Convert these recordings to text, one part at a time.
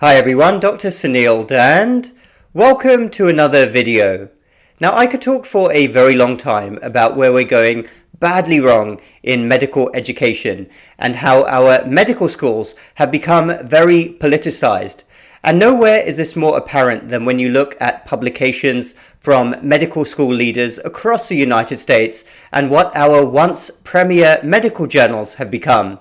Hi everyone, Dr. Suneel Dhand. Welcome to another video. Now I could talk for a very long time about where we're going badly wrong in medical education and how our medical schools have become very politicized. And nowhere is this more apparent than when you look at publications from medical school leaders across the United States and what our once premier medical journals have become.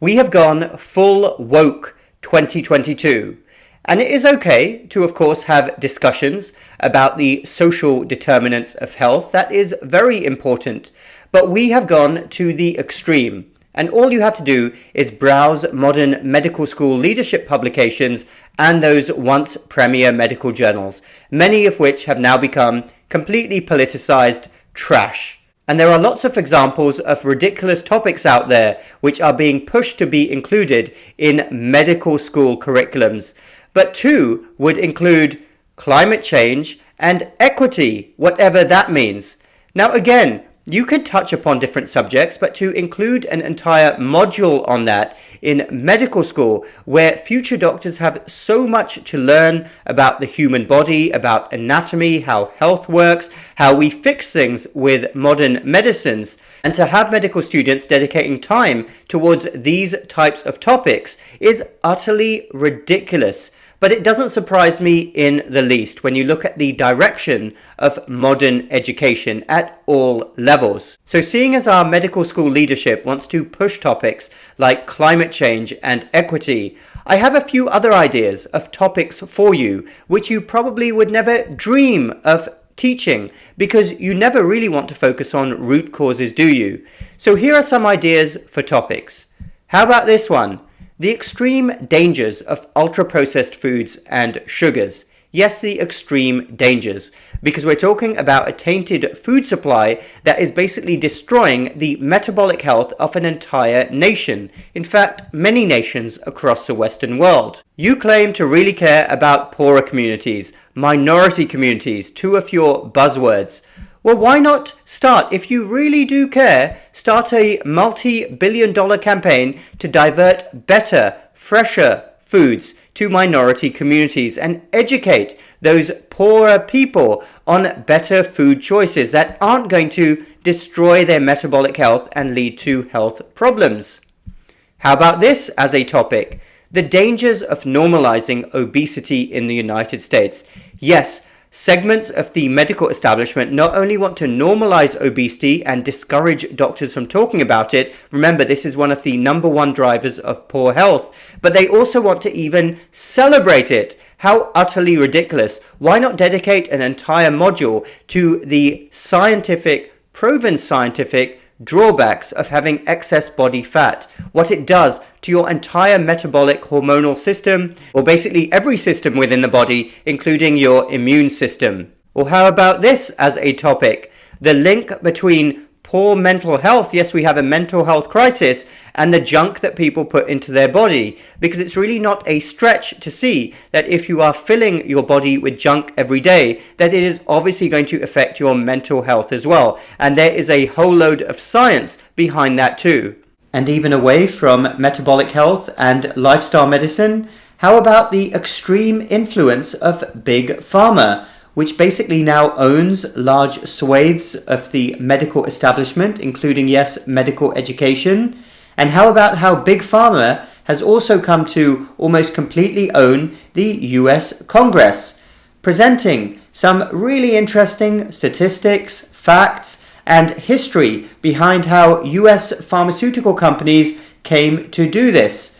We have gone full woke 2022. And it is okay to, of course, have discussions about the social determinants of health. That is very important. But we have gone to the extreme. And all you have to do is browse modern medical school leadership publications and those once premier medical journals, many of which have now become completely politicized trash. And there are lots of examples of ridiculous topics out there which are being pushed to be included in medical school curriculums. But two would include climate change and equity, whatever that means. Now again, you could touch upon different subjects, but to include an entire module on that in medical school, where future doctors have so much to learn about the human body, about anatomy, how health works, how we fix things with modern medicines, and to have medical students dedicating time towards these types of topics is utterly ridiculous. But it doesn't surprise me in the least when you look at the direction of modern education at all levels. So seeing as our medical school leadership wants to push topics like climate change and equity, I have a few other ideas of topics for you which you probably would never dream of teaching because you never really want to focus on root causes, do you? So here are some ideas for topics. How about this one? The extreme dangers of ultra-processed foods and sugars. Yes, the extreme dangers, because we're talking about a tainted food supply that is basically destroying the metabolic health of an entire nation. In fact, many nations across the Western world. You claim to really care about poorer communities, minority communities, two of your buzzwords. Well, why not start, if you really do care, start a multi-billion-dollar campaign to divert better, fresher foods to minority communities and educate those poorer people on better food choices that aren't going to destroy their metabolic health and lead to health problems. How about this as a topic? The dangers of normalizing obesity in the United States. Yes, segments of the medical establishment not only want to normalize obesity and discourage doctors from talking about it, remember this is one of the number one drivers of poor health, but they also want to even celebrate it. How utterly ridiculous. Why not dedicate an entire module to the proven scientific drawbacks of having excess body fat, what it does to your entire metabolic hormonal system, or basically every system within the body, including your immune system. Or how about this as a topic? The link between poor mental health, yes, we have a mental health crisis, and the junk that people put into their body, because it's really not a stretch to see that if you are filling your body with junk every day, that it is obviously going to affect your mental health as well. And there is a whole load of science behind that too. And even away from metabolic health and lifestyle medicine, how about the extreme influence of Big Pharma, which basically now owns large swathes of the medical establishment, including, yes, medical education? And how about how Big Pharma has also come to almost completely own the US Congress, presenting some really interesting statistics, facts, and history behind how US pharmaceutical companies came to do this.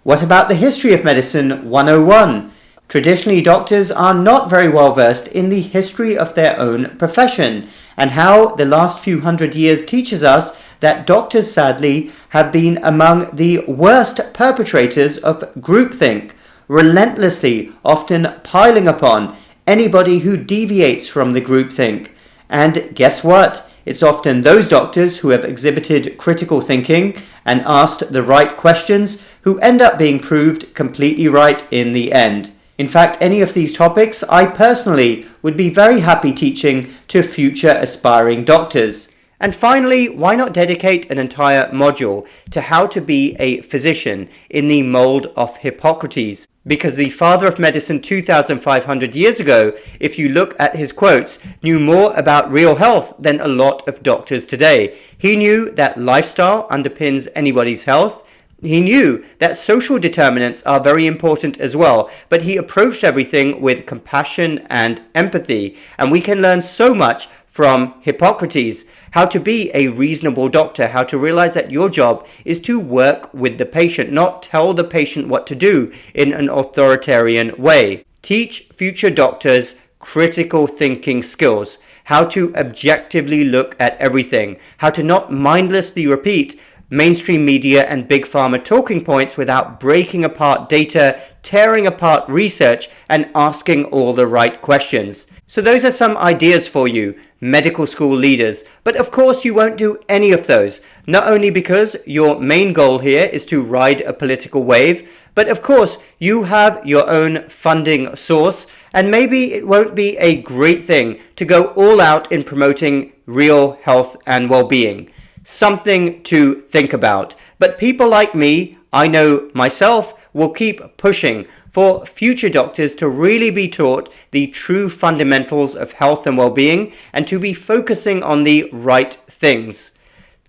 What about the history of medicine 101? Traditionally, doctors are not very well versed in the history of their own profession, and how the last few hundred years teaches us that doctors, sadly, have been among the worst perpetrators of groupthink, relentlessly often piling upon anybody who deviates from the groupthink. And guess what? It's often those doctors who have exhibited critical thinking and asked the right questions who end up being proved completely right in the end. In fact, any of these topics I personally would be very happy teaching to future aspiring doctors. And finally, why not dedicate an entire module to how to be a physician in the mold of Hippocrates? Because the father of medicine 2,500 years ago, if you look at his quotes, knew more about real health than a lot of doctors today. He knew that lifestyle underpins anybody's health. He knew that social determinants are very important as well, but he approached everything with compassion and empathy, and we can learn so much from Hippocrates, how to be a reasonable doctor, how to realize that your job is to work with the patient, not tell the patient what to do in an authoritarian way. Teach future doctors critical thinking skills, how to objectively look at everything, how to not mindlessly repeat mainstream media and big pharma talking points without breaking apart data, tearing apart research, and asking all the right questions. So those are some ideas for you, medical school leaders. But of course you won't do any of those, not only because your main goal here is to ride a political wave, but of course you have your own funding source, and maybe it won't be a great thing to go all out in promoting real health and well-being. Something to think about. But people like me, I know myself, will keep pushing for future doctors to really be taught the true fundamentals of health and well-being and to be focusing on the right things.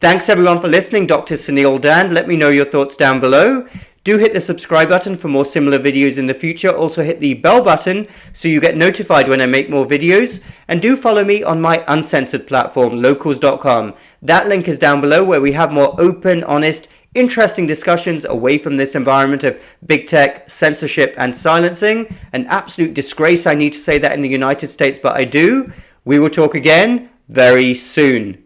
Thanks everyone for listening. Dr. Suneel Dhand. Let me know your thoughts down below. Do hit the subscribe button for more similar videos in the future. Also hit the bell button so you get notified when I make more videos. And do follow me on my uncensored platform, locals.com. That link is down below where we have more open, honest, interesting discussions away from this environment of big tech, censorship and silencing. An absolute disgrace, I need to say that in the United States, but I do. We will talk again very soon.